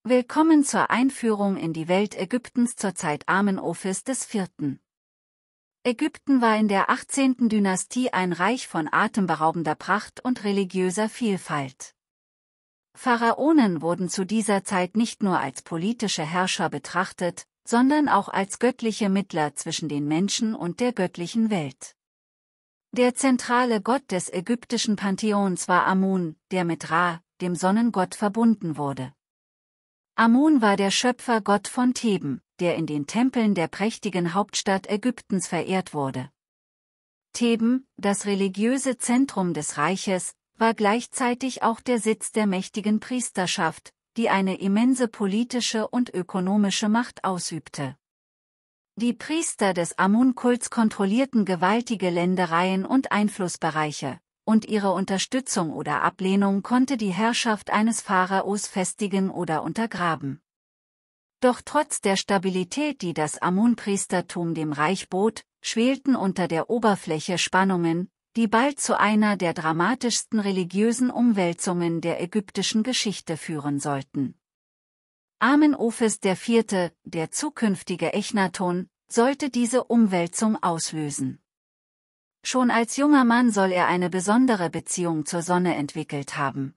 Willkommen zur Einführung in die Welt Ägyptens zur Zeit Amenofis IV. Ägypten war in der 18. Dynastie ein Reich von atemberaubender Pracht und religiöser Vielfalt. Pharaonen wurden zu dieser Zeit nicht nur als politische Herrscher betrachtet, sondern auch als göttliche Mittler zwischen den Menschen und der göttlichen Welt. Der zentrale Gott des ägyptischen Pantheons war Amun, der mit Ra, dem Sonnengott, verbunden wurde. Amun war der Schöpfergott von Theben, der in den Tempeln der prächtigen Hauptstadt Ägyptens verehrt wurde. Theben, das religiöse Zentrum des Reiches, war gleichzeitig auch der Sitz der mächtigen Priesterschaft, die eine immense politische und ökonomische Macht ausübte. Die Priester des Amun-Kults kontrollierten gewaltige Ländereien und Einflussbereiche, und ihre Unterstützung oder Ablehnung konnte die Herrschaft eines Pharaos festigen oder untergraben. Doch trotz der Stabilität, die das Amun-Priestertum dem Reich bot, schwelten unter der Oberfläche Spannungen, die bald zu einer der dramatischsten religiösen Umwälzungen der ägyptischen Geschichte führen sollten. Amenofis IV., der zukünftige Echnaton, sollte diese Umwälzung auslösen. Schon als junger Mann soll er eine besondere Beziehung zur Sonne entwickelt haben.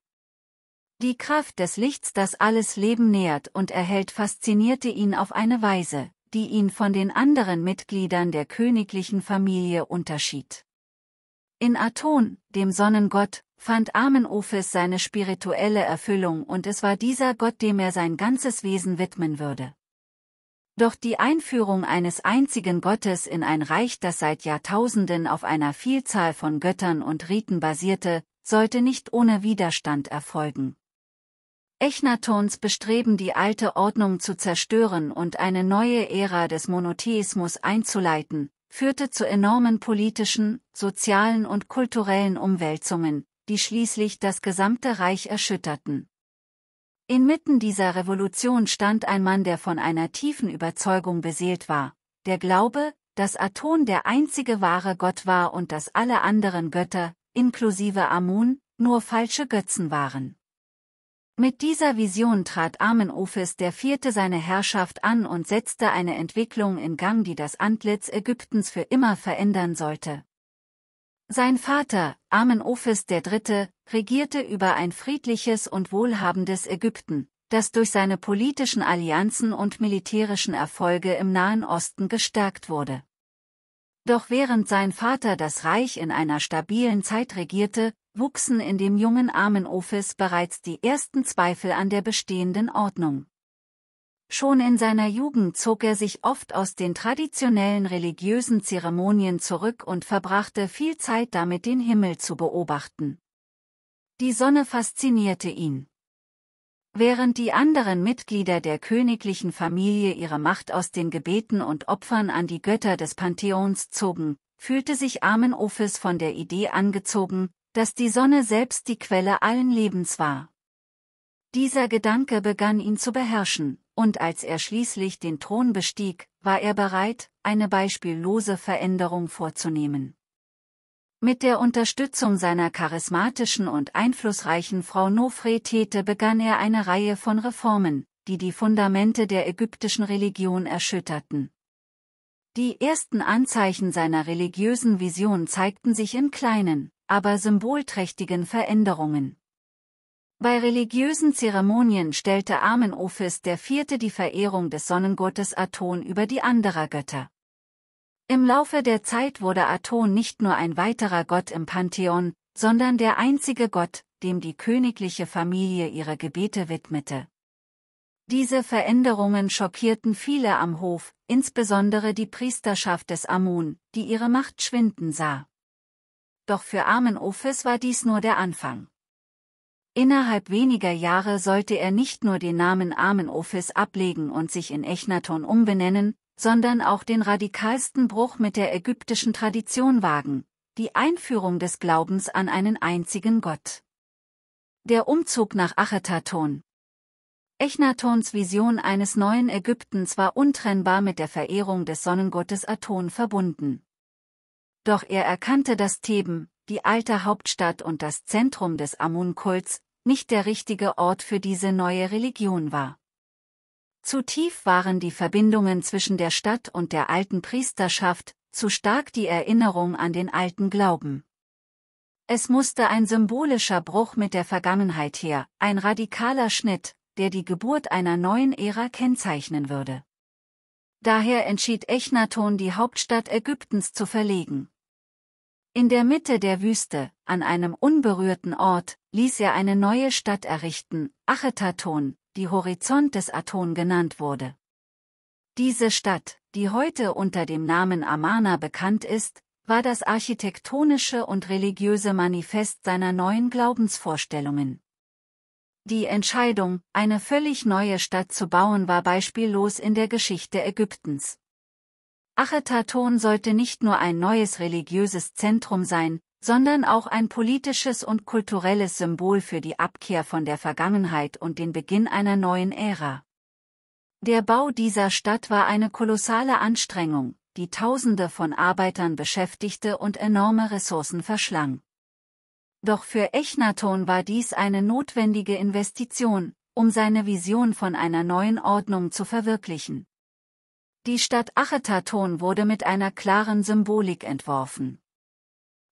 Die Kraft des Lichts, das alles Leben nährt und erhält, faszinierte ihn auf eine Weise, die ihn von den anderen Mitgliedern der königlichen Familie unterschied. In Aton, dem Sonnengott, fand Amenofis seine spirituelle Erfüllung, und es war dieser Gott, dem er sein ganzes Wesen widmen würde. Doch die Einführung eines einzigen Gottes in ein Reich, das seit Jahrtausenden auf einer Vielzahl von Göttern und Riten basierte, sollte nicht ohne Widerstand erfolgen. Echnatons Bestreben, die alte Ordnung zu zerstören und eine neue Ära des Monotheismus einzuleiten, führte zu enormen politischen, sozialen und kulturellen Umwälzungen, die schließlich das gesamte Reich erschütterten. Inmitten dieser Revolution stand ein Mann, der von einer tiefen Überzeugung beseelt war, der Glaube, dass Aton der einzige wahre Gott war und dass alle anderen Götter, inklusive Amun, nur falsche Götzen waren. Mit dieser Vision trat Amenofis IV. Seine Herrschaft an und setzte eine Entwicklung in Gang, die das Antlitz Ägyptens für immer verändern sollte. Sein Vater, Amenofis III., regierte über ein friedliches und wohlhabendes Ägypten, das durch seine politischen Allianzen und militärischen Erfolge im Nahen Osten gestärkt wurde. Doch während sein Vater das Reich in einer stabilen Zeit regierte, wuchsen in dem jungen Amenofis bereits die ersten Zweifel an der bestehenden Ordnung. Schon in seiner Jugend zog er sich oft aus den traditionellen religiösen Zeremonien zurück und verbrachte viel Zeit damit, den Himmel zu beobachten. Die Sonne faszinierte ihn. Während die anderen Mitglieder der königlichen Familie ihre Macht aus den Gebeten und Opfern an die Götter des Pantheons zogen, fühlte sich Amenofis von der Idee angezogen, dass die Sonne selbst die Quelle allen Lebens war. Dieser Gedanke begann ihn zu beherrschen, und als er schließlich den Thron bestieg, war er bereit, eine beispiellose Veränderung vorzunehmen. Mit der Unterstützung seiner charismatischen und einflussreichen Frau Nofretete begann er eine Reihe von Reformen, die die Fundamente der ägyptischen Religion erschütterten. Die ersten Anzeichen seiner religiösen Vision zeigten sich in kleinen, aber symbolträchtigen Veränderungen. Bei religiösen Zeremonien stellte Amenofis IV. Die Verehrung des Sonnengottes Aton über die anderer Götter. Im Laufe der Zeit wurde Aton nicht nur ein weiterer Gott im Pantheon, sondern der einzige Gott, dem die königliche Familie ihre Gebete widmete. Diese Veränderungen schockierten viele am Hof, insbesondere die Priesterschaft des Amun, die ihre Macht schwinden sah. Doch für Amenofis war dies nur der Anfang. Innerhalb weniger Jahre sollte er nicht nur den Namen Amenofis ablegen und sich in Echnaton umbenennen, sondern auch den radikalsten Bruch mit der ägyptischen Tradition wagen, die Einführung des Glaubens an einen einzigen Gott. Der Umzug nach Achethaton. Echnatons Vision eines neuen Ägyptens war untrennbar mit der Verehrung des Sonnengottes Aton verbunden. Doch er erkannte, dass Theben, die alte Hauptstadt und das Zentrum des Amun-Kults, nicht der richtige Ort für diese neue Religion war. Zu tief waren die Verbindungen zwischen der Stadt und der alten Priesterschaft, zu stark die Erinnerung an den alten Glauben. Es musste ein symbolischer Bruch mit der Vergangenheit her, ein radikaler Schnitt, der die Geburt einer neuen Ära kennzeichnen würde. Daher entschied Echnaton, die Hauptstadt Ägyptens zu verlegen. In der Mitte der Wüste, an einem unberührten Ort, ließ er eine neue Stadt errichten, Achetaton, die Horizont des Aton genannt wurde. Diese Stadt, die heute unter dem Namen Amarna bekannt ist, war das architektonische und religiöse Manifest seiner neuen Glaubensvorstellungen. Die Entscheidung, eine völlig neue Stadt zu bauen, war beispiellos in der Geschichte Ägyptens. Achetaton sollte nicht nur ein neues religiöses Zentrum sein, sondern auch ein politisches und kulturelles Symbol für die Abkehr von der Vergangenheit und den Beginn einer neuen Ära. Der Bau dieser Stadt war eine kolossale Anstrengung, die Tausende von Arbeitern beschäftigte und enorme Ressourcen verschlang. Doch für Echnaton war dies eine notwendige Investition, um seine Vision von einer neuen Ordnung zu verwirklichen. Die Stadt Achetaton wurde mit einer klaren Symbolik entworfen.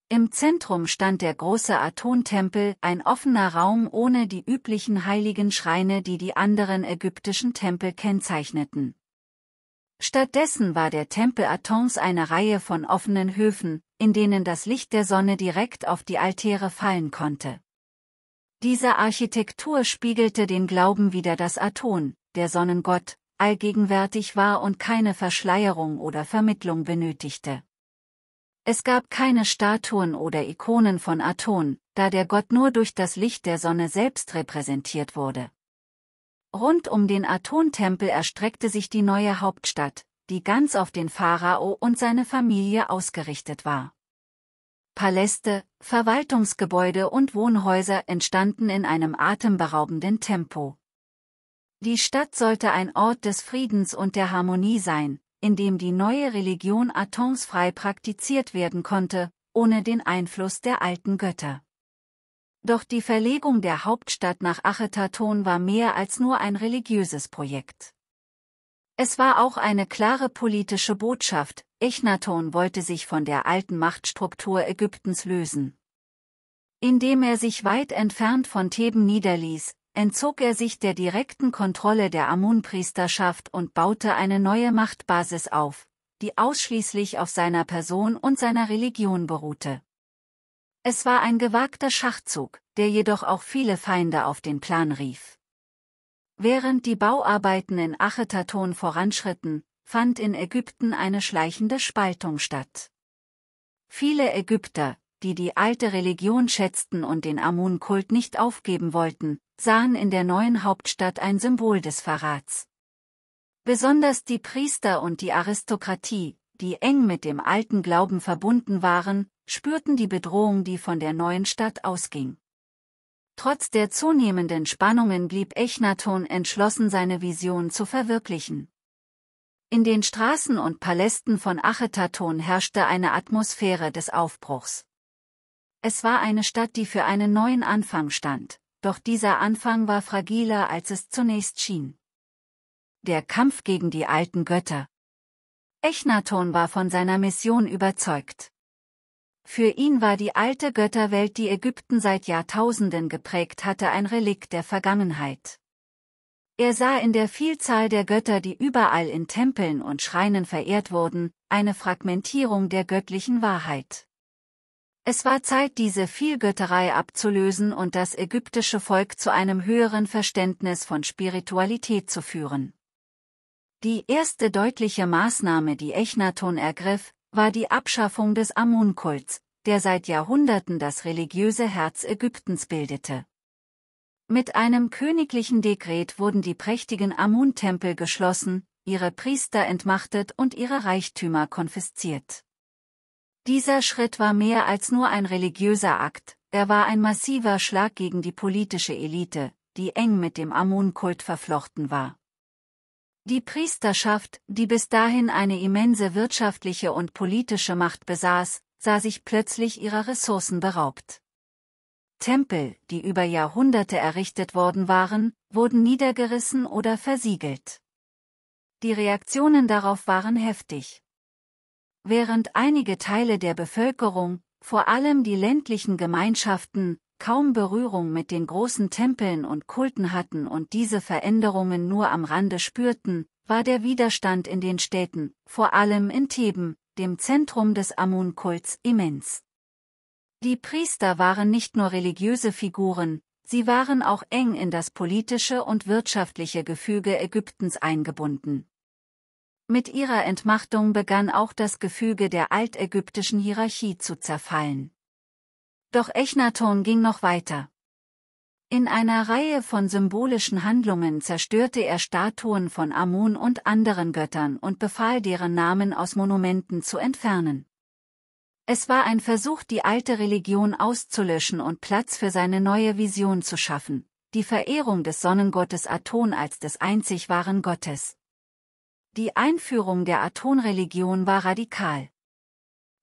Im Zentrum stand der große Aton-Tempel, ein offener Raum ohne die üblichen heiligen Schreine, die die anderen ägyptischen Tempel kennzeichneten. Stattdessen war der Tempel Atons eine Reihe von offenen Höfen, in denen das Licht der Sonne direkt auf die Altäre fallen konnte. Diese Architektur spiegelte den Glauben wider, dass Aton, der Sonnengott, allgegenwärtig war und keine Verschleierung oder Vermittlung benötigte. Es gab keine Statuen oder Ikonen von Aton, da der Gott nur durch das Licht der Sonne selbst repräsentiert wurde. Rund um den Aton-Tempel erstreckte sich die neue Hauptstadt, die ganz auf den Pharao und seine Familie ausgerichtet war. Paläste, Verwaltungsgebäude und Wohnhäuser entstanden in einem atemberaubenden Tempo. Die Stadt sollte ein Ort des Friedens und der Harmonie sein, in dem die neue Religion Atons frei praktiziert werden konnte, ohne den Einfluss der alten Götter. Doch die Verlegung der Hauptstadt nach Achetaton war mehr als nur ein religiöses Projekt. Es war auch eine klare politische Botschaft: Echnaton wollte sich von der alten Machtstruktur Ägyptens lösen. Indem er sich weit entfernt von Theben niederließ, entzog er sich der direkten Kontrolle der Amun-Priesterschaft und baute eine neue Machtbasis auf, die ausschließlich auf seiner Person und seiner Religion beruhte. Es war ein gewagter Schachzug, der jedoch auch viele Feinde auf den Plan rief. Während die Bauarbeiten in Achetaton voranschritten, fand in Ägypten eine schleichende Spaltung statt. Viele Ägypter, die die alte Religion schätzten und den Amun-Kult nicht aufgeben wollten, sahen in der neuen Hauptstadt ein Symbol des Verrats. Besonders die Priester und die Aristokratie, die eng mit dem alten Glauben verbunden waren, spürten die Bedrohung, die von der neuen Stadt ausging. Trotz der zunehmenden Spannungen blieb Echnaton entschlossen, seine Vision zu verwirklichen. In den Straßen und Palästen von Achetaton herrschte eine Atmosphäre des Aufbruchs. Es war eine Stadt, die für einen neuen Anfang stand, doch dieser Anfang war fragiler, als es zunächst schien. Der Kampf gegen die alten Götter. Echnaton war von seiner Mission überzeugt. Für ihn war die alte Götterwelt, die Ägypten seit Jahrtausenden geprägt hatte, ein Relikt der Vergangenheit. Er sah in der Vielzahl der Götter, die überall in Tempeln und Schreinen verehrt wurden, eine Fragmentierung der göttlichen Wahrheit. Es war Zeit, diese Vielgötterei abzulösen und das ägyptische Volk zu einem höheren Verständnis von Spiritualität zu führen. Die erste deutliche Maßnahme, die Echnaton ergriff, war die Abschaffung des Amun-Kults, der seit Jahrhunderten das religiöse Herz Ägyptens bildete. Mit einem königlichen Dekret wurden die prächtigen Amun-Tempel geschlossen, ihre Priester entmachtet und ihre Reichtümer konfisziert. Dieser Schritt war mehr als nur ein religiöser Akt, er war ein massiver Schlag gegen die politische Elite, die eng mit dem Amun-Kult verflochten war. Die Priesterschaft, die bis dahin eine immense wirtschaftliche und politische Macht besaß, sah sich plötzlich ihrer Ressourcen beraubt. Tempel, die über Jahrhunderte errichtet worden waren, wurden niedergerissen oder versiegelt. Die Reaktionen darauf waren heftig. Während einige Teile der Bevölkerung, vor allem die ländlichen Gemeinschaften, kaum Berührung mit den großen Tempeln und Kulten hatten und diese Veränderungen nur am Rande spürten, war der Widerstand in den Städten, vor allem in Theben, dem Zentrum des Amun-Kults, immens. Die Priester waren nicht nur religiöse Figuren, sie waren auch eng in das politische und wirtschaftliche Gefüge Ägyptens eingebunden. Mit ihrer Entmachtung begann auch das Gefüge der altägyptischen Hierarchie zu zerfallen. Doch Echnaton ging noch weiter. In einer Reihe von symbolischen Handlungen zerstörte er Statuen von Amun und anderen Göttern und befahl, deren Namen aus Monumenten zu entfernen. Es war ein Versuch, die alte Religion auszulöschen und Platz für seine neue Vision zu schaffen, die Verehrung des Sonnengottes Aton als des einzig wahren Gottes. Die Einführung der Aton-Religion war radikal.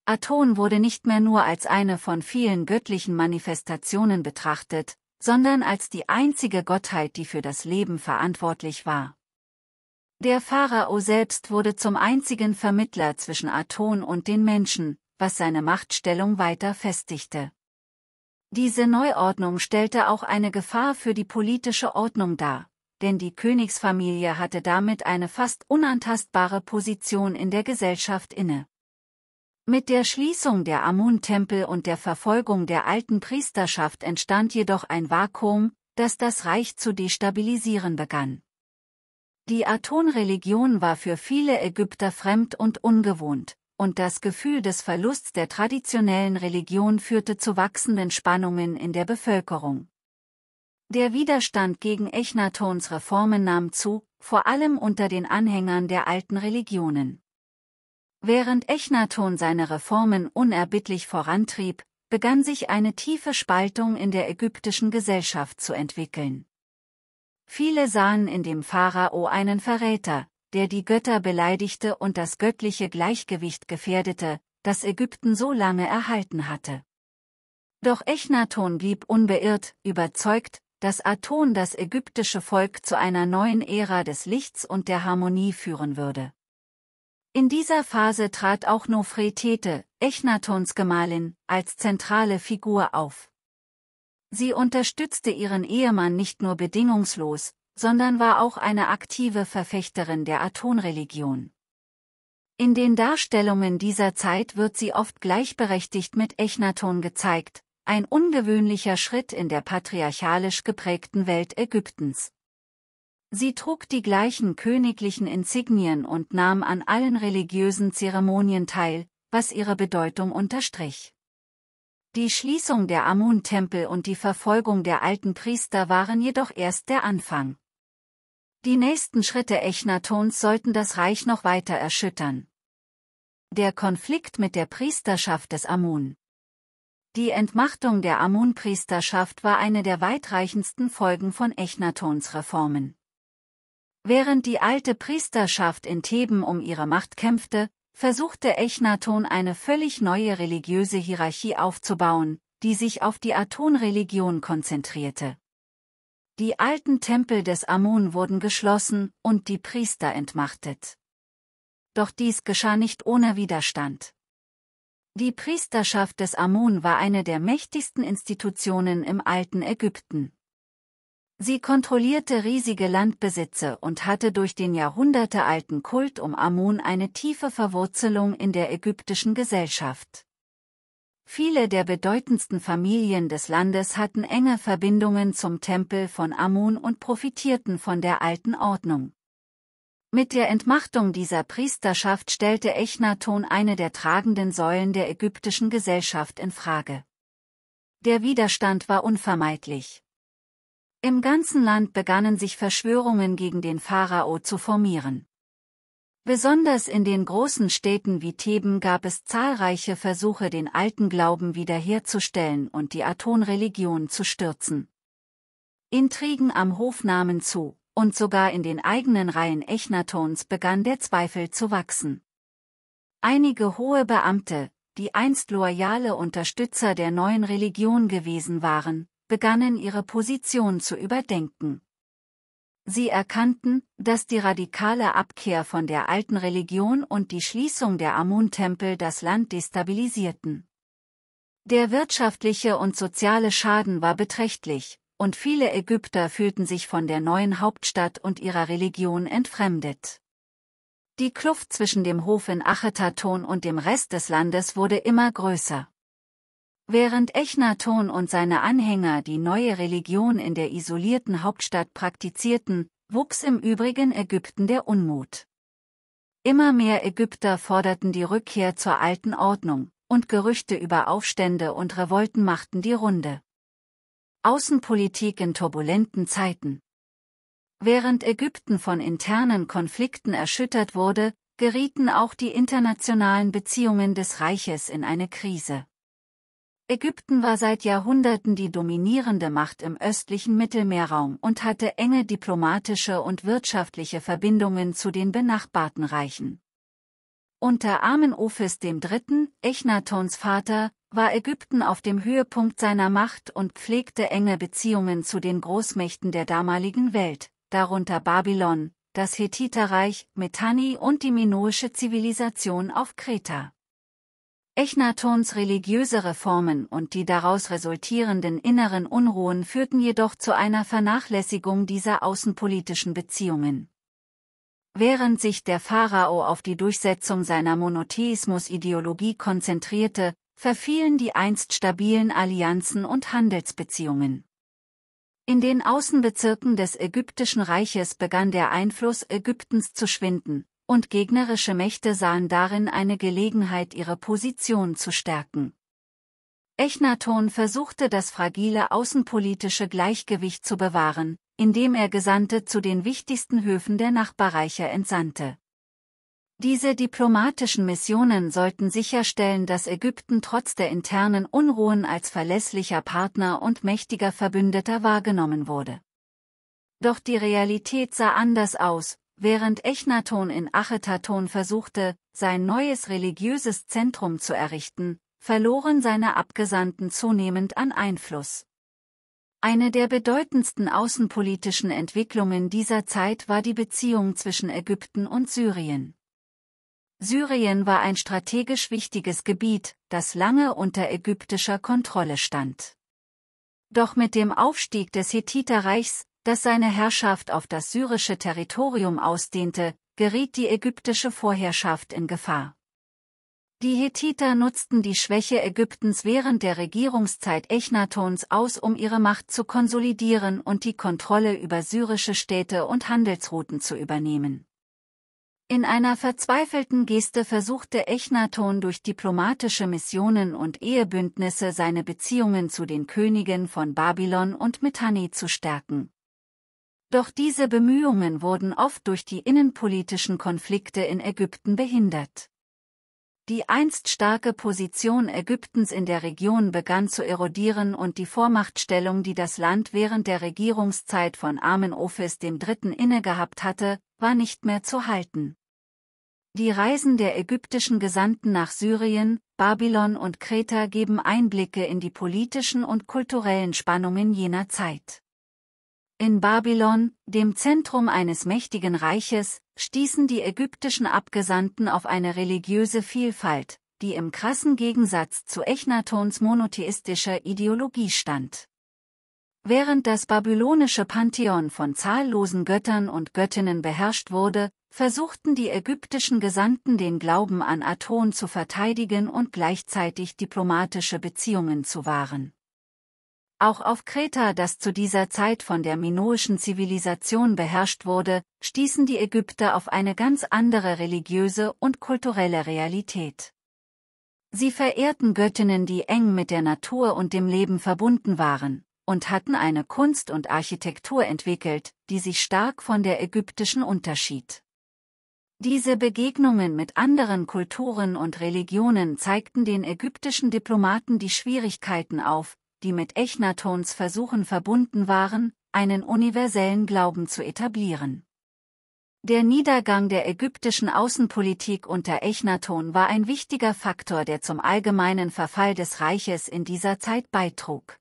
Aton wurde nicht mehr nur als eine von vielen göttlichen Manifestationen betrachtet, sondern als die einzige Gottheit, die für das Leben verantwortlich war. Der Pharao selbst wurde zum einzigen Vermittler zwischen Aton und den Menschen, was seine Machtstellung weiter festigte. Diese Neuordnung stellte auch eine Gefahr für die politische Ordnung dar, denn die Königsfamilie hatte damit eine fast unantastbare Position in der Gesellschaft inne. Mit der Schließung der Amun-Tempel und der Verfolgung der alten Priesterschaft entstand jedoch ein Vakuum, das das Reich zu destabilisieren begann. Die Aton-Religion war für viele Ägypter fremd und ungewohnt, und das Gefühl des Verlusts der traditionellen Religion führte zu wachsenden Spannungen in der Bevölkerung. Der Widerstand gegen Echnatons Reformen nahm zu, vor allem unter den Anhängern der alten Religionen. Während Echnaton seine Reformen unerbittlich vorantrieb, begann sich eine tiefe Spaltung in der ägyptischen Gesellschaft zu entwickeln. Viele sahen in dem Pharao einen Verräter, der die Götter beleidigte und das göttliche Gleichgewicht gefährdete, das Ägypten so lange erhalten hatte. Doch Echnaton blieb unbeirrt, überzeugt, dass Aton das ägyptische Volk zu einer neuen Ära des Lichts und der Harmonie führen würde. In dieser Phase trat auch Nofretete, Echnatons Gemahlin, als zentrale Figur auf. Sie unterstützte ihren Ehemann nicht nur bedingungslos, sondern war auch eine aktive Verfechterin der Aton-Religion. In den Darstellungen dieser Zeit wird sie oft gleichberechtigt mit Echnaton gezeigt, ein ungewöhnlicher Schritt in der patriarchalisch geprägten Welt Ägyptens. Sie trug die gleichen königlichen Insignien und nahm an allen religiösen Zeremonien teil, was ihre Bedeutung unterstrich. Die Schließung der Amun-Tempel und die Verfolgung der alten Priester waren jedoch erst der Anfang. Die nächsten Schritte Echnatons sollten das Reich noch weiter erschüttern. Der Konflikt mit der Priesterschaft des Amun. Die Entmachtung der Amun-Priesterschaft war eine der weitreichendsten Folgen von Echnatons Reformen. Während die alte Priesterschaft in Theben um ihre Macht kämpfte, versuchte Echnaton eine völlig neue religiöse Hierarchie aufzubauen, die sich auf die Aton-Religion konzentrierte. Die alten Tempel des Amun wurden geschlossen und die Priester entmachtet. Doch dies geschah nicht ohne Widerstand. Die Priesterschaft des Amun war eine der mächtigsten Institutionen im alten Ägypten. Sie kontrollierte riesige Landbesitze und hatte durch den jahrhundertealten Kult um Amun eine tiefe Verwurzelung in der ägyptischen Gesellschaft. Viele der bedeutendsten Familien des Landes hatten enge Verbindungen zum Tempel von Amun und profitierten von der alten Ordnung. Mit der Entmachtung dieser Priesterschaft stellte Echnaton eine der tragenden Säulen der ägyptischen Gesellschaft in Frage. Der Widerstand war unvermeidlich. Im ganzen Land begannen sich Verschwörungen gegen den Pharao zu formieren. Besonders in den großen Städten wie Theben gab es zahlreiche Versuche, den alten Glauben wiederherzustellen und die Aton-Religion zu stürzen. Intrigen am Hof nahmen zu, und sogar in den eigenen Reihen Echnatons begann der Zweifel zu wachsen. Einige hohe Beamte, die einst loyale Unterstützer der neuen Religion gewesen waren, begannen ihre Position zu überdenken. Sie erkannten, dass die radikale Abkehr von der alten Religion und die Schließung der Amun-Tempel das Land destabilisierten. Der wirtschaftliche und soziale Schaden war beträchtlich, und viele Ägypter fühlten sich von der neuen Hauptstadt und ihrer Religion entfremdet. Die Kluft zwischen dem Hof in Achetaton und dem Rest des Landes wurde immer größer. Während Echnaton und seine Anhänger die neue Religion in der isolierten Hauptstadt praktizierten, wuchs im übrigen Ägypten der Unmut. Immer mehr Ägypter forderten die Rückkehr zur alten Ordnung, und Gerüchte über Aufstände und Revolten machten die Runde. Außenpolitik in turbulenten Zeiten. Während Ägypten von internen Konflikten erschüttert wurde, gerieten auch die internationalen Beziehungen des Reiches in eine Krise. Ägypten war seit Jahrhunderten die dominierende Macht im östlichen Mittelmeerraum und hatte enge diplomatische und wirtschaftliche Verbindungen zu den benachbarten Reichen. Unter Amenofis III., Echnatons Vater, war Ägypten auf dem Höhepunkt seiner Macht und pflegte enge Beziehungen zu den Großmächten der damaligen Welt, darunter Babylon, das Hethiterreich, Mitanni und die minoische Zivilisation auf Kreta. Echnatons religiöse Reformen und die daraus resultierenden inneren Unruhen führten jedoch zu einer Vernachlässigung dieser außenpolitischen Beziehungen. Während sich der Pharao auf die Durchsetzung seiner Monotheismus-Ideologie konzentrierte, verfielen die einst stabilen Allianzen und Handelsbeziehungen. In den Außenbezirken des ägyptischen Reiches begann der Einfluss Ägyptens zu schwinden, und gegnerische Mächte sahen darin eine Gelegenheit, ihre Position zu stärken. Echnaton versuchte das fragile außenpolitische Gleichgewicht zu bewahren, indem er Gesandte zu den wichtigsten Höfen der Nachbarreiche entsandte. Diese diplomatischen Missionen sollten sicherstellen, dass Ägypten trotz der internen Unruhen als verlässlicher Partner und mächtiger Verbündeter wahrgenommen wurde. Doch die Realität sah anders aus. Während Echnaton in Achetaton versuchte, sein neues religiöses Zentrum zu errichten, verloren seine Abgesandten zunehmend an Einfluss. Eine der bedeutendsten außenpolitischen Entwicklungen dieser Zeit war die Beziehung zwischen Ägypten und Syrien. Syrien war ein strategisch wichtiges Gebiet, das lange unter ägyptischer Kontrolle stand. Doch mit dem Aufstieg des Hethiterreichs, das seine Herrschaft auf das syrische Territorium ausdehnte, geriet die ägyptische Vorherrschaft in Gefahr. Die Hethiter nutzten die Schwäche Ägyptens während der Regierungszeit Echnatons aus, um ihre Macht zu konsolidieren und die Kontrolle über syrische Städte und Handelsrouten zu übernehmen. In einer verzweifelten Geste versuchte Echnaton durch diplomatische Missionen und Ehebündnisse seine Beziehungen zu den Königen von Babylon und Mitanni zu stärken. Doch diese Bemühungen wurden oft durch die innenpolitischen Konflikte in Ägypten behindert. Die einst starke Position Ägyptens in der Region begann zu erodieren und die Vormachtstellung, die das Land während der Regierungszeit von Amenofis III. Innegehabt hatte, war nicht mehr zu halten. Die Reisen der ägyptischen Gesandten nach Syrien, Babylon und Kreta geben Einblicke in die politischen und kulturellen Spannungen jener Zeit. In Babylon, dem Zentrum eines mächtigen Reiches, stießen die ägyptischen Abgesandten auf eine religiöse Vielfalt, die im krassen Gegensatz zu Echnatons monotheistischer Ideologie stand. Während das babylonische Pantheon von zahllosen Göttern und Göttinnen beherrscht wurde, versuchten die ägyptischen Gesandten den Glauben an Aton zu verteidigen und gleichzeitig diplomatische Beziehungen zu wahren. Auch auf Kreta, das zu dieser Zeit von der minoischen Zivilisation beherrscht wurde, stießen die Ägypter auf eine ganz andere religiöse und kulturelle Realität. Sie verehrten Göttinnen, die eng mit der Natur und dem Leben verbunden waren, und hatten eine Kunst und Architektur entwickelt, die sich stark von der ägyptischen unterschied. Diese Begegnungen mit anderen Kulturen und Religionen zeigten den ägyptischen Diplomaten die Schwierigkeiten auf, die mit Echnatons Versuchen verbunden waren, einen universellen Glauben zu etablieren. Der Niedergang der ägyptischen Außenpolitik unter Echnaton war ein wichtiger Faktor, der zum allgemeinen Verfall des Reiches in dieser Zeit beitrug.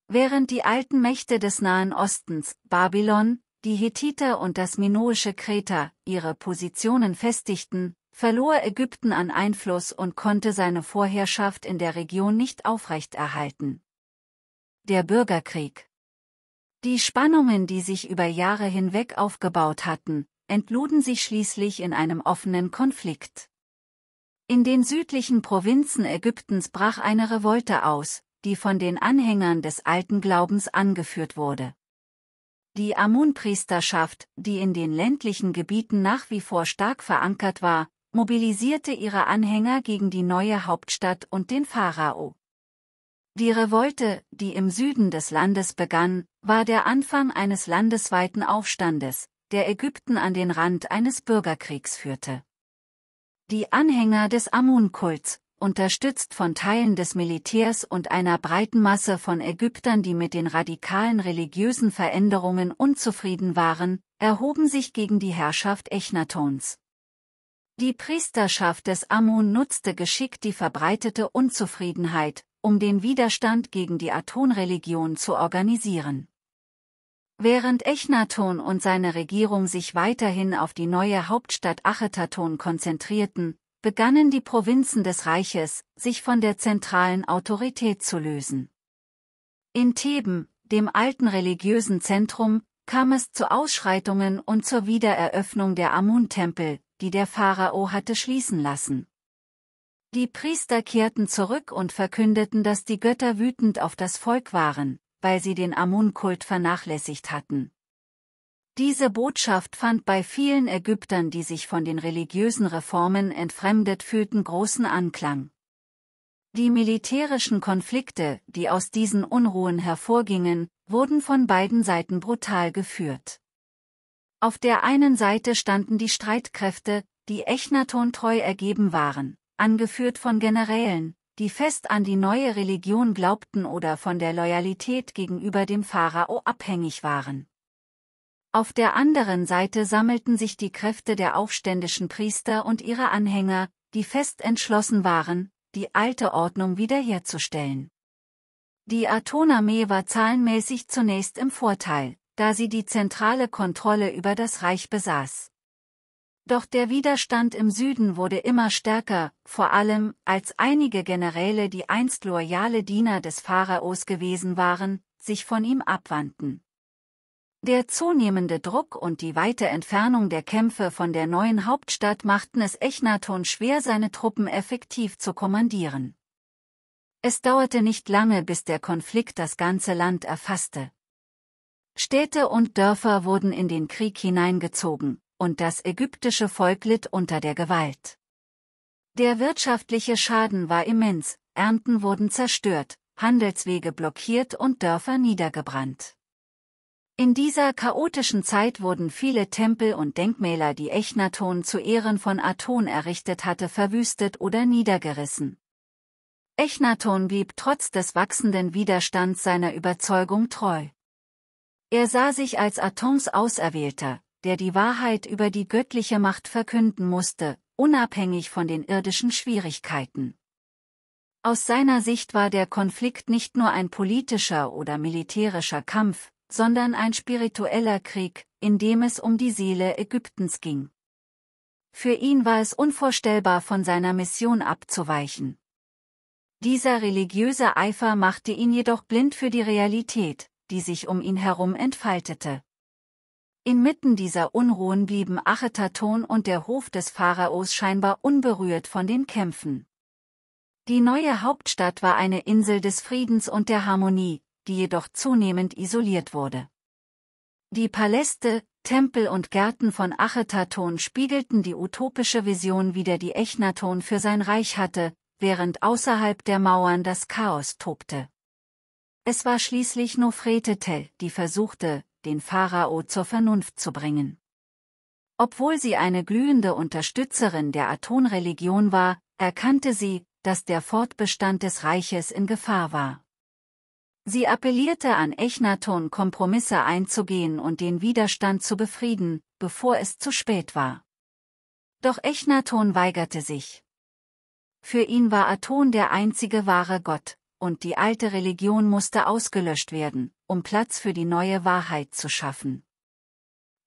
Während die alten Mächte des Nahen Ostens, Babylon, die Hethiter und das minoische Kreta ihre Positionen festigten, verlor Ägypten an Einfluss und konnte seine Vorherrschaft in der Region nicht aufrechterhalten. Der Bürgerkrieg. Die Spannungen, die sich über Jahre hinweg aufgebaut hatten, entluden sich schließlich in einem offenen Konflikt. In den südlichen Provinzen Ägyptens brach eine Revolte aus, die von den Anhängern des alten Glaubens angeführt wurde. Die Amun-Priesterschaft, die in den ländlichen Gebieten nach wie vor stark verankert war, mobilisierte ihre Anhänger gegen die neue Hauptstadt und den Pharao. Die Revolte, die im Süden des Landes begann, war der Anfang eines landesweiten Aufstandes, der Ägypten an den Rand eines Bürgerkriegs führte. Die Anhänger des Amun-Kults, unterstützt von Teilen des Militärs und einer breiten Masse von Ägyptern, die mit den radikalen religiösen Veränderungen unzufrieden waren, erhoben sich gegen die Herrschaft Echnatons. Die Priesterschaft des Amun nutzte geschickt die verbreitete Unzufriedenheit, um den Widerstand gegen die Aton-Religion zu organisieren. Während Echnaton und seine Regierung sich weiterhin auf die neue Hauptstadt Achenaton konzentrierten, begannen die Provinzen des Reiches, sich von der zentralen Autorität zu lösen. In Theben, dem alten religiösen Zentrum, kam es zu Ausschreitungen und zur Wiedereröffnung der Amun-Tempel, die der Pharao hatte schließen lassen. Die Priester kehrten zurück und verkündeten, dass die Götter wütend auf das Volk waren, weil sie den Amun-Kult vernachlässigt hatten. Diese Botschaft fand bei vielen Ägyptern, die sich von den religiösen Reformen entfremdet fühlten, großen Anklang. Die militärischen Konflikte, die aus diesen Unruhen hervorgingen, wurden von beiden Seiten brutal geführt. Auf der einen Seite standen die Streitkräfte, die Echnaton treu ergeben waren, angeführt von Generälen, die fest an die neue Religion glaubten oder von der Loyalität gegenüber dem Pharao abhängig waren. Auf der anderen Seite sammelten sich die Kräfte der aufständischen Priester und ihrer Anhänger, die fest entschlossen waren, die alte Ordnung wiederherzustellen. Die Aton-Armee war zahlenmäßig zunächst im Vorteil, da sie die zentrale Kontrolle über das Reich besaß. Doch der Widerstand im Süden wurde immer stärker, vor allem, als einige Generäle, die einst loyale Diener des Pharaos gewesen waren, sich von ihm abwandten. Der zunehmende Druck und die weite Entfernung der Kämpfe von der neuen Hauptstadt machten es Echnaton schwer, seine Truppen effektiv zu kommandieren. Es dauerte nicht lange, bis der Konflikt das ganze Land erfasste. Städte und Dörfer wurden in den Krieg hineingezogen, und das ägyptische Volk litt unter der Gewalt. Der wirtschaftliche Schaden war immens, Ernten wurden zerstört, Handelswege blockiert und Dörfer niedergebrannt. In dieser chaotischen Zeit wurden viele Tempel und Denkmäler, die Echnaton zu Ehren von Aton errichtet hatte, verwüstet oder niedergerissen. Echnaton blieb trotz des wachsenden Widerstands seiner Überzeugung treu. Er sah sich als Atons Auserwählter, der die Wahrheit über die göttliche Macht verkünden musste, unabhängig von den irdischen Schwierigkeiten. Aus seiner Sicht war der Konflikt nicht nur ein politischer oder militärischer Kampf, sondern ein spiritueller Krieg, in dem es um die Seele Ägyptens ging. Für ihn war es unvorstellbar, von seiner Mission abzuweichen. Dieser religiöse Eifer machte ihn jedoch blind für die Realität, die sich um ihn herum entfaltete. Inmitten dieser Unruhen blieben Achenaton und der Hof des Pharaos scheinbar unberührt von den Kämpfen. Die neue Hauptstadt war eine Insel des Friedens und der Harmonie, die jedoch zunehmend isoliert wurde. Die Paläste, Tempel und Gärten von Achenaton spiegelten die utopische Vision wider, die Echnaton für sein Reich hatte, während außerhalb der Mauern das Chaos tobte. Es war schließlich Nofretete, die versuchte, den Pharao zur Vernunft zu bringen. Obwohl sie eine glühende Unterstützerin der Aton-Religion war, erkannte sie, dass der Fortbestand des Reiches in Gefahr war. Sie appellierte an Echnaton, Kompromisse einzugehen und den Widerstand zu befrieden, bevor es zu spät war. Doch Echnaton weigerte sich. Für ihn war Aton der einzige wahre Gott, und die alte Religion musste ausgelöscht werden, um Platz für die neue Wahrheit zu schaffen.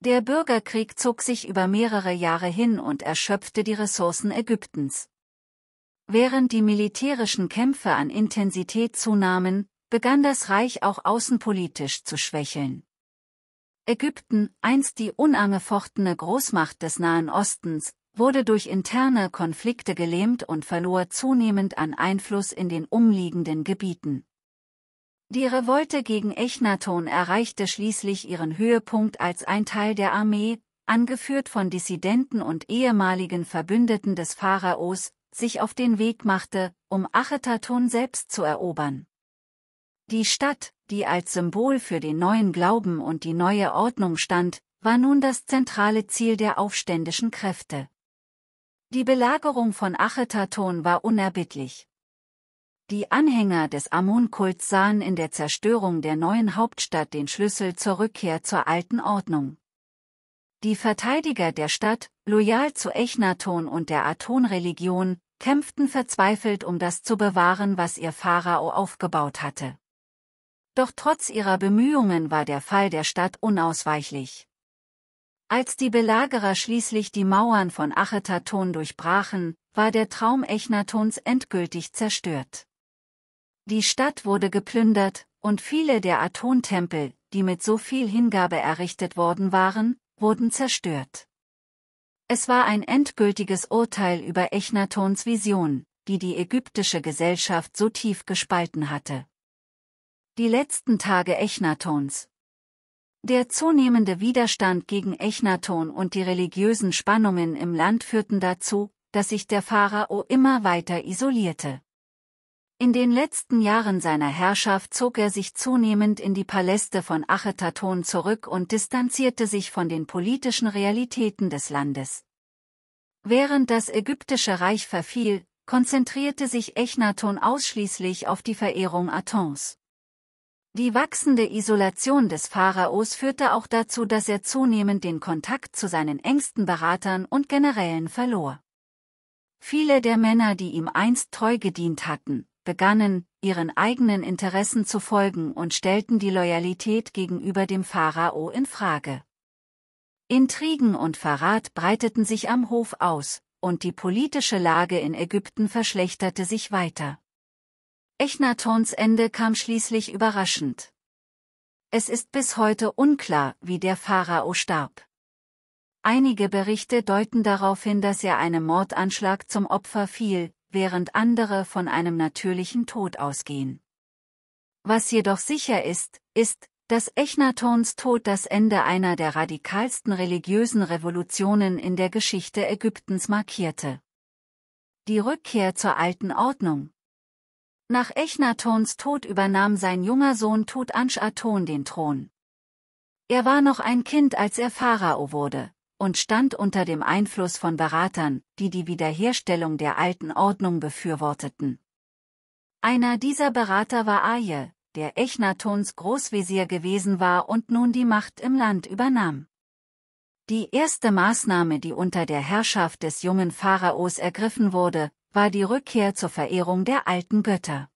Der Bürgerkrieg zog sich über mehrere Jahre hin und erschöpfte die Ressourcen Ägyptens. Während die militärischen Kämpfe an Intensität zunahmen, begann das Reich auch außenpolitisch zu schwächeln. Ägypten, einst die unangefochtene Großmacht des Nahen Ostens, wurde durch interne Konflikte gelähmt und verlor zunehmend an Einfluss in den umliegenden Gebieten. Die Revolte gegen Echnaton erreichte schließlich ihren Höhepunkt, als ein Teil der Armee, angeführt von Dissidenten und ehemaligen Verbündeten des Pharaos, sich auf den Weg machte, um Achenaton selbst zu erobern. Die Stadt, die als Symbol für den neuen Glauben und die neue Ordnung stand, war nun das zentrale Ziel der aufständischen Kräfte. Die Belagerung von Achenaton war unerbittlich. Die Anhänger des Amun-Kults sahen in der Zerstörung der neuen Hauptstadt den Schlüssel zur Rückkehr zur alten Ordnung. Die Verteidiger der Stadt, loyal zu Echnaton und der Aton-Religion, kämpften verzweifelt, um das zu bewahren, was ihr Pharao aufgebaut hatte. Doch trotz ihrer Bemühungen war der Fall der Stadt unausweichlich. Als die Belagerer schließlich die Mauern von Achenaton durchbrachen, war der Traum Echnatons endgültig zerstört. Die Stadt wurde geplündert, und viele der Aton-Tempel, die mit so viel Hingabe errichtet worden waren, wurden zerstört. Es war ein endgültiges Urteil über Echnatons Vision, die die ägyptische Gesellschaft so tief gespalten hatte. Die letzten Tage Echnatons. Der zunehmende Widerstand gegen Echnaton und die religiösen Spannungen im Land führten dazu, dass sich der Pharao immer weiter isolierte. In den letzten Jahren seiner Herrschaft zog er sich zunehmend in die Paläste von Achenaton zurück und distanzierte sich von den politischen Realitäten des Landes. Während das ägyptische Reich verfiel, konzentrierte sich Echnaton ausschließlich auf die Verehrung Atons. Die wachsende Isolation des Pharaos führte auch dazu, dass er zunehmend den Kontakt zu seinen engsten Beratern und Generälen verlor. Viele der Männer, die ihm einst treu gedient hatten, begannen, ihren eigenen Interessen zu folgen und stellten die Loyalität gegenüber dem Pharao in Frage. Intrigen und Verrat breiteten sich am Hof aus, und die politische Lage in Ägypten verschlechterte sich weiter. Echnatons Ende kam schließlich überraschend. Es ist bis heute unklar, wie der Pharao starb. Einige Berichte deuten darauf hin, dass er einem Mordanschlag zum Opfer fiel, während andere von einem natürlichen Tod ausgehen. Was jedoch sicher ist, dass Echnatons Tod das Ende einer der radikalsten religiösen Revolutionen in der Geschichte Ägyptens markierte. Die Rückkehr zur alten Ordnung. Nach Echnatons Tod übernahm sein junger Sohn Tutanchaton den Thron. Er war noch ein Kind, als er Pharao wurde, und stand unter dem Einfluss von Beratern, die die Wiederherstellung der alten Ordnung befürworteten. Einer dieser Berater war Aje, der Echnatons Großvezier gewesen war und nun die Macht im Land übernahm. Die erste Maßnahme, die unter der Herrschaft des jungen Pharaos ergriffen wurde, war die Rückkehr zur Verehrung der alten Götter.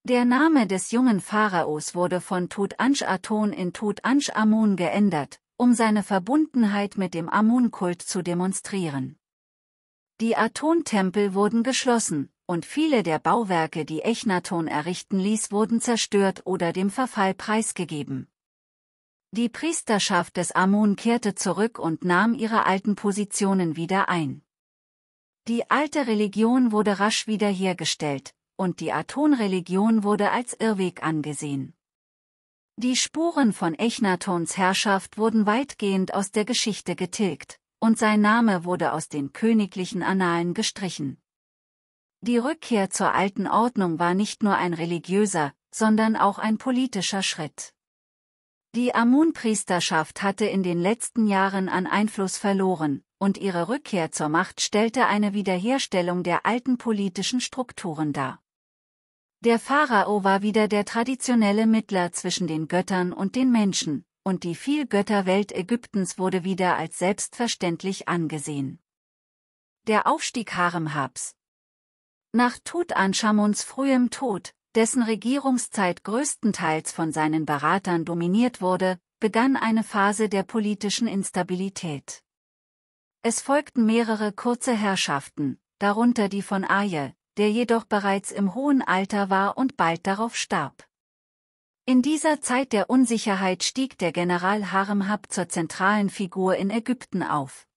Der Name des jungen Pharaos wurde von Tutanchaton in Tutanchamun geändert, um seine Verbundenheit mit dem Amun-Kult zu demonstrieren. Die Aton-Tempel wurden geschlossen, und viele der Bauwerke, die Echnaton errichten ließ, wurden zerstört oder dem Verfall preisgegeben. Die Priesterschaft des Amun kehrte zurück und nahm ihre alten Positionen wieder ein. Die alte Religion wurde rasch wiederhergestellt, und die Aton-Religion wurde als Irrweg angesehen. Die Spuren von Echnatons Herrschaft wurden weitgehend aus der Geschichte getilgt, und sein Name wurde aus den königlichen Annalen gestrichen. Die Rückkehr zur alten Ordnung war nicht nur ein religiöser, sondern auch ein politischer Schritt. Die Amun-Priesterschaft hatte in den letzten Jahren an Einfluss verloren, und ihre Rückkehr zur Macht stellte eine Wiederherstellung der alten politischen Strukturen dar. Der Pharao war wieder der traditionelle Mittler zwischen den Göttern und den Menschen, und die Vielgötterwelt Ägyptens wurde wieder als selbstverständlich angesehen. Der Aufstieg Haremhabs. Nach Tutanchamuns frühem Tod, dessen Regierungszeit größtenteils von seinen Beratern dominiert wurde, begann eine Phase der politischen Instabilität. Es folgten mehrere kurze Herrschaften, darunter die von Aje, der jedoch bereits im hohen Alter war und bald darauf starb. In dieser Zeit der Unsicherheit stieg der General Haremhab zur zentralen Figur in Ägypten auf.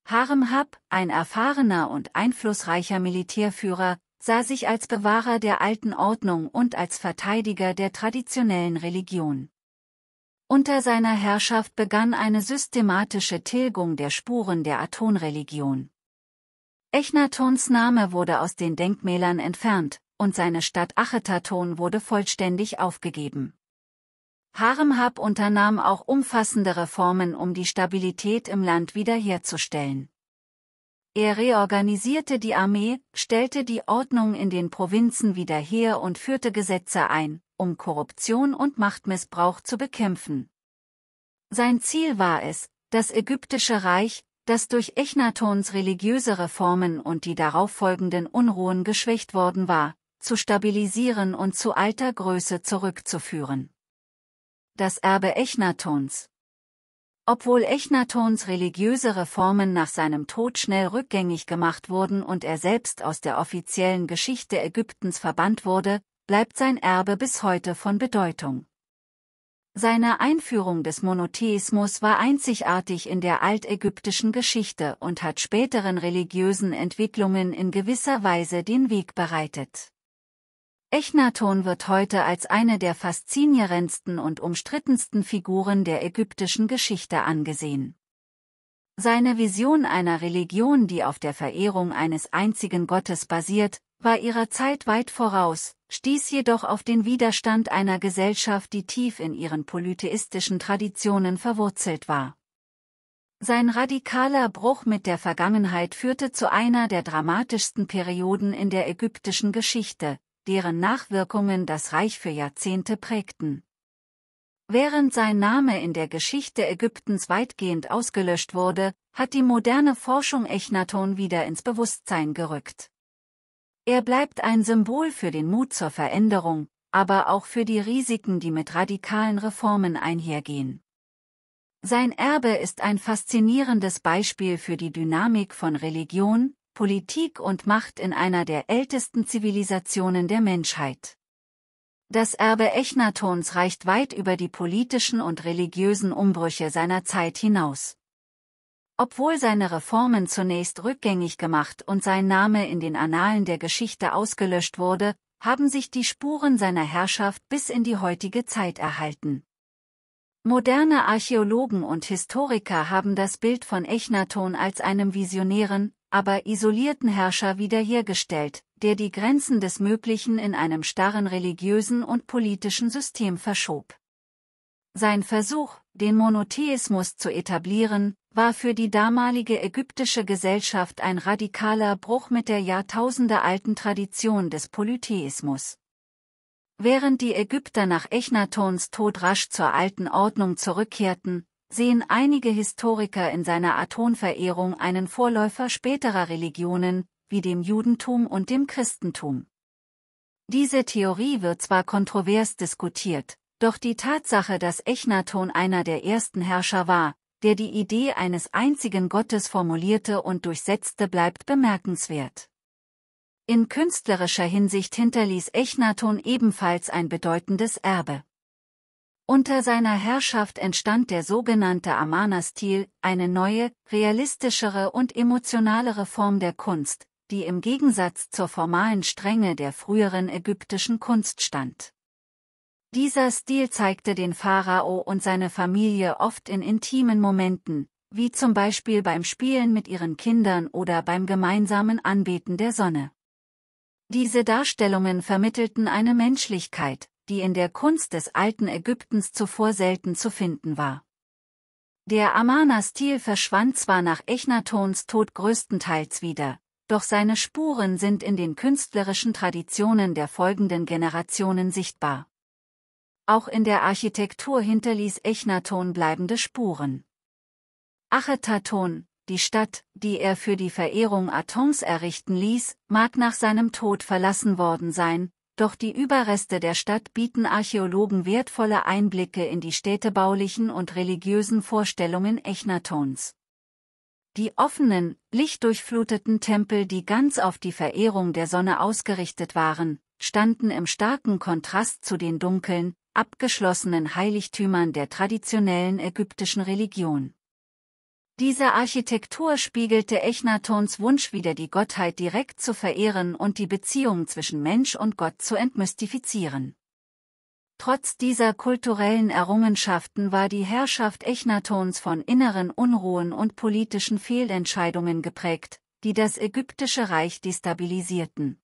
Haremhab, ein erfahrener und einflussreicher Militärführer, sah sich als Bewahrer der alten Ordnung und als Verteidiger der traditionellen Religion. Unter seiner Herrschaft begann eine systematische Tilgung der Spuren der Aton-Religion. Echnatons Name wurde aus den Denkmälern entfernt, und seine Stadt Achetatun wurde vollständig aufgegeben. Haremhab unternahm auch umfassende Reformen, um die Stabilität im Land wiederherzustellen. Er reorganisierte die Armee, stellte die Ordnung in den Provinzen wieder her und führte Gesetze ein, um Korruption und Machtmissbrauch zu bekämpfen. Sein Ziel war es, das ägyptische Reich, das durch Echnatons religiöse Reformen und die darauffolgenden Unruhen geschwächt worden war, zu stabilisieren und zu alter Größe zurückzuführen. Das Erbe Echnatons. Obwohl Echnatons religiöse Reformen nach seinem Tod schnell rückgängig gemacht wurden und er selbst aus der offiziellen Geschichte Ägyptens verbannt wurde, bleibt sein Erbe bis heute von Bedeutung. Seine Einführung des Monotheismus war einzigartig in der altägyptischen Geschichte und hat späteren religiösen Entwicklungen in gewisser Weise den Weg bereitet. Echnaton wird heute als eine der faszinierendsten und umstrittensten Figuren der ägyptischen Geschichte angesehen. Seine Vision einer Religion, die auf der Verehrung eines einzigen Gottes basiert, war ihrer Zeit weit voraus, stieß jedoch auf den Widerstand einer Gesellschaft, die tief in ihren polytheistischen Traditionen verwurzelt war. Sein radikaler Bruch mit der Vergangenheit führte zu einer der dramatischsten Perioden in der ägyptischen Geschichte, deren Nachwirkungen das Reich für Jahrzehnte prägten. Während sein Name in der Geschichte Ägyptens weitgehend ausgelöscht wurde, hat die moderne Forschung Echnaton wieder ins Bewusstsein gerückt. Er bleibt ein Symbol für den Mut zur Veränderung, aber auch für die Risiken, die mit radikalen Reformen einhergehen. Sein Erbe ist ein faszinierendes Beispiel für die Dynamik von Religion, Politik und Macht in einer der ältesten Zivilisationen der Menschheit. Das Erbe Echnatons reicht weit über die politischen und religiösen Umbrüche seiner Zeit hinaus. Obwohl seine Reformen zunächst rückgängig gemacht und sein Name in den Annalen der Geschichte ausgelöscht wurde, haben sich die Spuren seiner Herrschaft bis in die heutige Zeit erhalten. Moderne Archäologen und Historiker haben das Bild von Echnaton als einem visionären, aber isolierten Herrscher wiederhergestellt, der die Grenzen des Möglichen in einem starren religiösen und politischen System verschob. Sein Versuch, den Monotheismus zu etablieren, war für die damalige ägyptische Gesellschaft ein radikaler Bruch mit der jahrtausendealten Tradition des Polytheismus. Während die Ägypter nach Echnatons Tod rasch zur alten Ordnung zurückkehrten, sehen einige Historiker in seiner Aton-Verehrung einen Vorläufer späterer Religionen, wie dem Judentum und dem Christentum. Diese Theorie wird zwar kontrovers diskutiert, doch die Tatsache, dass Echnaton einer der ersten Herrscher war, der die Idee eines einzigen Gottes formulierte und durchsetzte, bleibt bemerkenswert. In künstlerischer Hinsicht hinterließ Echnaton ebenfalls ein bedeutendes Erbe. Unter seiner Herrschaft entstand der sogenannte Amarna-Stil, eine neue, realistischere und emotionalere Form der Kunst, die im Gegensatz zur formalen Strenge der früheren ägyptischen Kunst stand. Dieser Stil zeigte den Pharao und seine Familie oft in intimen Momenten, wie zum Beispiel beim Spielen mit ihren Kindern oder beim gemeinsamen Anbeten der Sonne. Diese Darstellungen vermittelten eine Menschlichkeit, die in der Kunst des alten Ägyptens zuvor selten zu finden war. Der Amarna-Stil verschwand zwar nach Echnatons Tod größtenteils wieder, doch seine Spuren sind in den künstlerischen Traditionen der folgenden Generationen sichtbar. Auch in der Architektur hinterließ Echnaton bleibende Spuren. Achetatun, die Stadt, die er für die Verehrung Atons errichten ließ, mag nach seinem Tod verlassen worden sein, doch die Überreste der Stadt bieten Archäologen wertvolle Einblicke in die städtebaulichen und religiösen Vorstellungen Echnatons. Die offenen, lichtdurchfluteten Tempel, die ganz auf die Verehrung der Sonne ausgerichtet waren, standen im starken Kontrast zu den dunklen, abgeschlossenen Heiligtümern der traditionellen ägyptischen Religion. Diese Architektur spiegelte Echnatons Wunsch wider, die Gottheit direkt zu verehren und die Beziehung zwischen Mensch und Gott zu entmystifizieren. Trotz dieser kulturellen Errungenschaften war die Herrschaft Echnatons von inneren Unruhen und politischen Fehlentscheidungen geprägt, die das ägyptische Reich destabilisierten.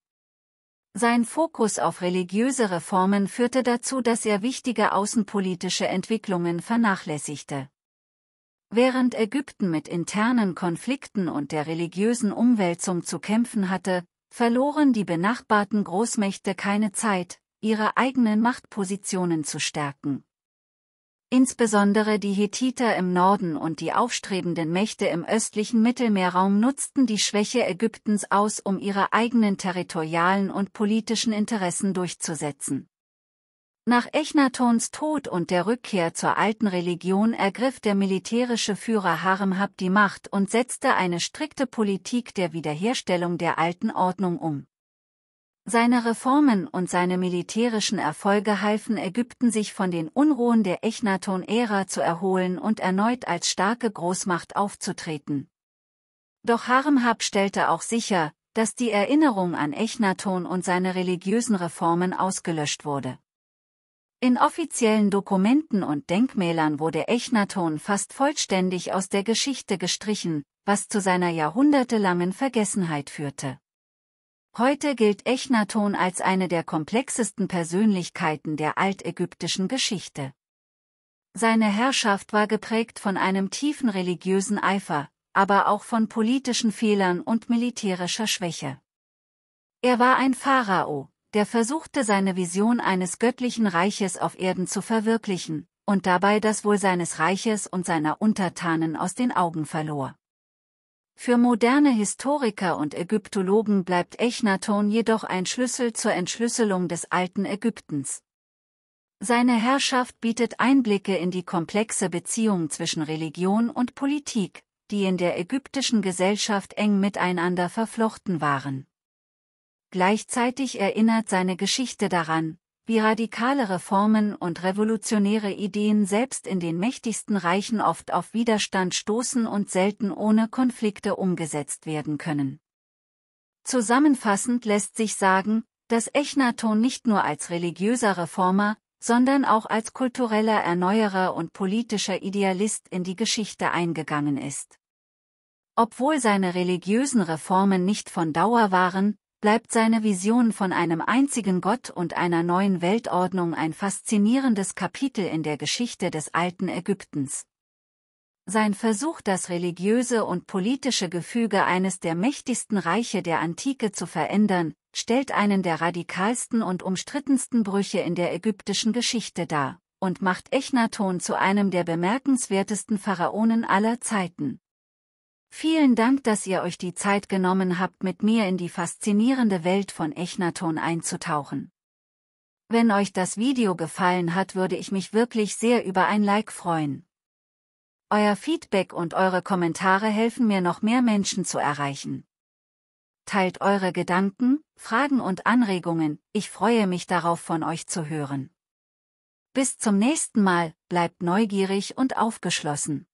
Sein Fokus auf religiöse Reformen führte dazu, dass er wichtige außenpolitische Entwicklungen vernachlässigte. Während Ägypten mit internen Konflikten und der religiösen Umwälzung zu kämpfen hatte, verloren die benachbarten Großmächte keine Zeit, ihre eigenen Machtpositionen zu stärken. Insbesondere die Hethiter im Norden und die aufstrebenden Mächte im östlichen Mittelmeerraum nutzten die Schwäche Ägyptens aus, um ihre eigenen territorialen und politischen Interessen durchzusetzen. Nach Echnatons Tod und der Rückkehr zur alten Religion ergriff der militärische Führer Haremhab die Macht und setzte eine strikte Politik der Wiederherstellung der alten Ordnung um. Seine Reformen und seine militärischen Erfolge halfen Ägypten, sich von den Unruhen der Echnaton-Ära zu erholen und erneut als starke Großmacht aufzutreten. Doch Haremhab stellte auch sicher, dass die Erinnerung an Echnaton und seine religiösen Reformen ausgelöscht wurde. In offiziellen Dokumenten und Denkmälern wurde Echnaton fast vollständig aus der Geschichte gestrichen, was zu seiner jahrhundertelangen Vergessenheit führte. Heute gilt Echnaton als eine der komplexesten Persönlichkeiten der altägyptischen Geschichte. Seine Herrschaft war geprägt von einem tiefen religiösen Eifer, aber auch von politischen Fehlern und militärischer Schwäche. Er war ein Pharao, der versuchte, seine Vision eines göttlichen Reiches auf Erden zu verwirklichen, und dabei das Wohl seines Reiches und seiner Untertanen aus den Augen verlor. Für moderne Historiker und Ägyptologen bleibt Echnaton jedoch ein Schlüssel zur Entschlüsselung des alten Ägyptens. Seine Herrschaft bietet Einblicke in die komplexe Beziehung zwischen Religion und Politik, die in der ägyptischen Gesellschaft eng miteinander verflochten waren. Gleichzeitig erinnert seine Geschichte daran, wie radikale Reformen und revolutionäre Ideen selbst in den mächtigsten Reichen oft auf Widerstand stoßen und selten ohne Konflikte umgesetzt werden können. Zusammenfassend lässt sich sagen, dass Echnaton nicht nur als religiöser Reformer, sondern auch als kultureller Erneuerer und politischer Idealist in die Geschichte eingegangen ist. Obwohl seine religiösen Reformen nicht von Dauer waren, bleibt seine Vision von einem einzigen Gott und einer neuen Weltordnung ein faszinierendes Kapitel in der Geschichte des alten Ägyptens. Sein Versuch, das religiöse und politische Gefüge eines der mächtigsten Reiche der Antike zu verändern, stellt einen der radikalsten und umstrittensten Brüche in der ägyptischen Geschichte dar und macht Echnaton zu einem der bemerkenswertesten Pharaonen aller Zeiten. Vielen Dank, dass ihr euch die Zeit genommen habt, mit mir in die faszinierende Welt von Echnaton einzutauchen. Wenn euch das Video gefallen hat, würde ich mich wirklich sehr über ein Like freuen. Euer Feedback und eure Kommentare helfen mir, noch mehr Menschen zu erreichen. Teilt eure Gedanken, Fragen und Anregungen, ich freue mich darauf, von euch zu hören. Bis zum nächsten Mal, bleibt neugierig und aufgeschlossen.